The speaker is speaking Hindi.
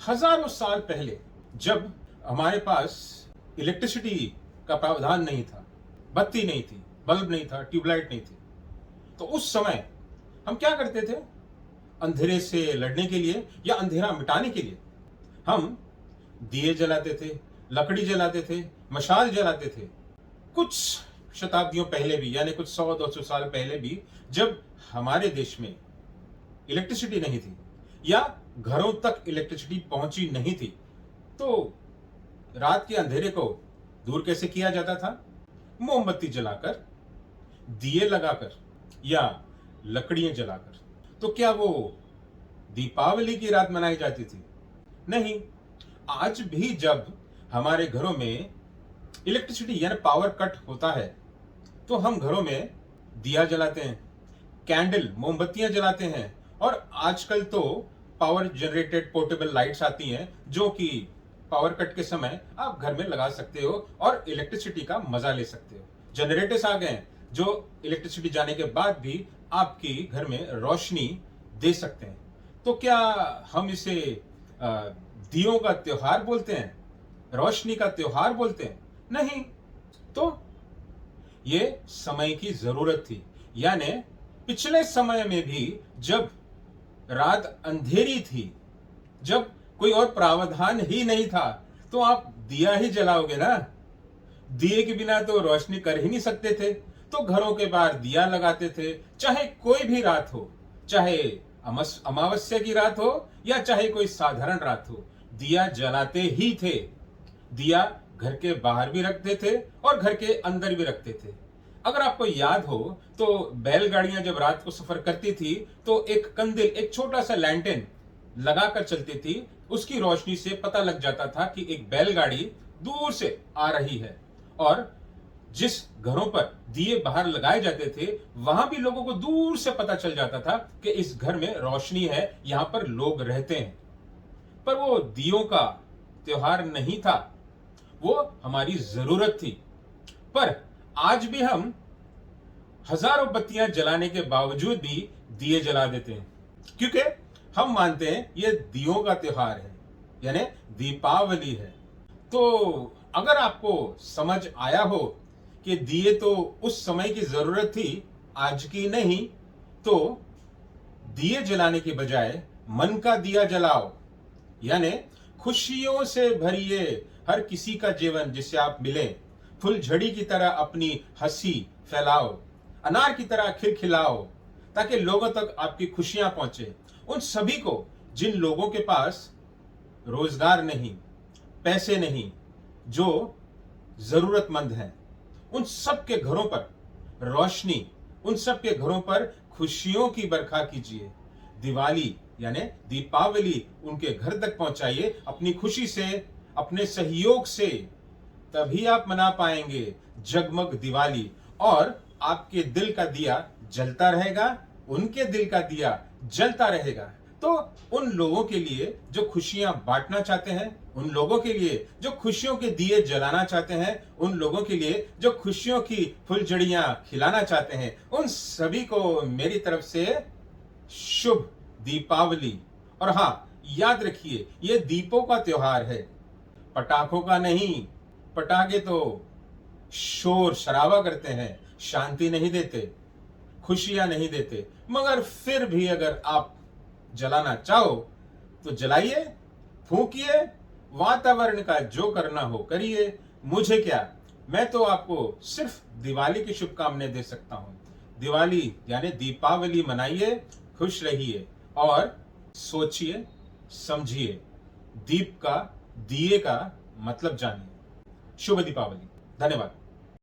हजारों साल पहले जब हमारे पास इलेक्ट्रिसिटी का प्रावधान नहीं था, बत्ती नहीं थी, बल्ब नहीं था, ट्यूबलाइट नहीं थी, तो उस समय हम क्या करते थे? अंधेरे से लड़ने के लिए या अंधेरा मिटाने के लिए हम दिए जलाते थे, लकड़ी जलाते थे, मशाल जलाते थे। कुछ शताब्दियों पहले भी, यानी कुछ 100-200 साल पहले भी, जब हमारे देश में इलेक्ट्रिसिटी नहीं थी या घरों तक इलेक्ट्रिसिटी पहुंची नहीं थी, तो रात के अंधेरे को दूर कैसे किया जाता था? मोमबत्ती जलाकर, दिए लगाकर या लकड़ियां जलाकर। तो क्या वो दीपावली की रात मनाई जाती थी? नहीं। आज भी जब हमारे घरों में इलेक्ट्रिसिटी यानी पावर कट होता है, तो हम घरों में दिया जलाते हैं, कैंडल मोमबत्तियां जलाते हैं, और आजकल तो पावर जनरेटेड पोर्टेबल लाइट्स आती हैं जो कि पावर कट के समय आप घर में लगा सकते हो और इलेक्ट्रिसिटी का मजा ले सकते हो। जनरेटर्स आ गए हैं जो इलेक्ट्रिसिटी जाने के बाद भी आपकी घर में रोशनी दे सकते हैं। तो क्या हम इसे दियों का त्योहार बोलते हैं, रोशनी का त्योहार बोलते हैं? नहीं। तो ये समय की जरूरत थी, यानी पिछले समय में भी जब रात अंधेरी थी, जब कोई और प्रावधान ही नहीं था, तो आप दिया ही जलाओगे ना। दिए के बिना तो रोशनी कर ही नहीं सकते थे, तो घरों के बाहर दिया लगाते थे। चाहे कोई भी रात हो, चाहे अमावस्या की रात हो या चाहे कोई साधारण रात हो, दिया जलाते ही थे। दिया घर के बाहर भी रखते थे और घर के अंदर भी रखते थे। अगर आपको याद हो तो बैलगाड़ियां जब रात को सफर करती थी तो एक कंदिल, एक छोटा सा लैंटेन लगाकर चलती थी। उसकी रोशनी से पता लग जाता था कि एक बैलगाड़ी दूर से आ रही है, और जिस घरों पर दिए बाहर लगाए जाते थे वहां भी लोगों को दूर से पता चल जाता था कि इस घर में रोशनी है, यहां पर लोग रहते हैं। पर वो दियों का त्योहार नहीं था, वो हमारी जरूरत थी। पर आज भी हम हजारों बत्तियां जलाने के बावजूद भी दिए जला देते हैं, क्योंकि हम मानते हैं ये दियों का त्योहार है, यानी दीपावली है। तो अगर आपको समझ आया हो कि दिए तो उस समय की जरूरत थी, आज की नहीं, तो दिए जलाने के बजाय मन का दिया जलाओ, यानी खुशियों से भरिए हर किसी का जीवन जिससे आप मिले। फुलझड़ी की तरह अपनी हंसी फैलाओ, अनार की तरह खिलखिलाओ, ताकि लोगों तक आपकी खुशियां पहुंचे। उन सभी को जिन लोगों के पास रोजगार नहीं, पैसे नहीं, जो जरूरतमंद हैं, उन सब के घरों पर रोशनी, उन सब के घरों पर खुशियों की बरखा कीजिए। दिवाली यानी दीपावली उनके घर तक पहुंचाइए अपनी खुशी से, अपने सहयोग से। तभी आप मना पाएंगे जगमग दिवाली, और आपके दिल का दिया जलता रहेगा, उनके दिल का दिया जलता रहेगा। तो उन लोगों के लिए जो खुशियां बांटना चाहते हैं, उन लोगों के लिए जो खुशियों के दिए जलाना चाहते हैं, उन लोगों के लिए जो खुशियों की फुलझड़ियां खिलाना चाहते हैं, उन सभी को मेरी तरफ से शुभ दीपावली। और हाँ, याद रखिए ये दीपों का त्योहार है, पटाखों का नहीं। पटाखे तो शोर शराबा करते हैं, शांति नहीं देते, खुशियां नहीं देते। मगर फिर भी अगर आप जलाना चाहो तो जलाइए, फूंकिए, वातावरण का जो करना हो करिए। मुझे क्या, मैं तो आपको सिर्फ दिवाली की शुभकामनाएं दे सकता हूं। दिवाली यानी दीपावली मनाइए, खुश रहिए और सोचिए, समझिए, दीप का, दिए का मतलब जानिए। शुभ दीपावली। धन्यवाद।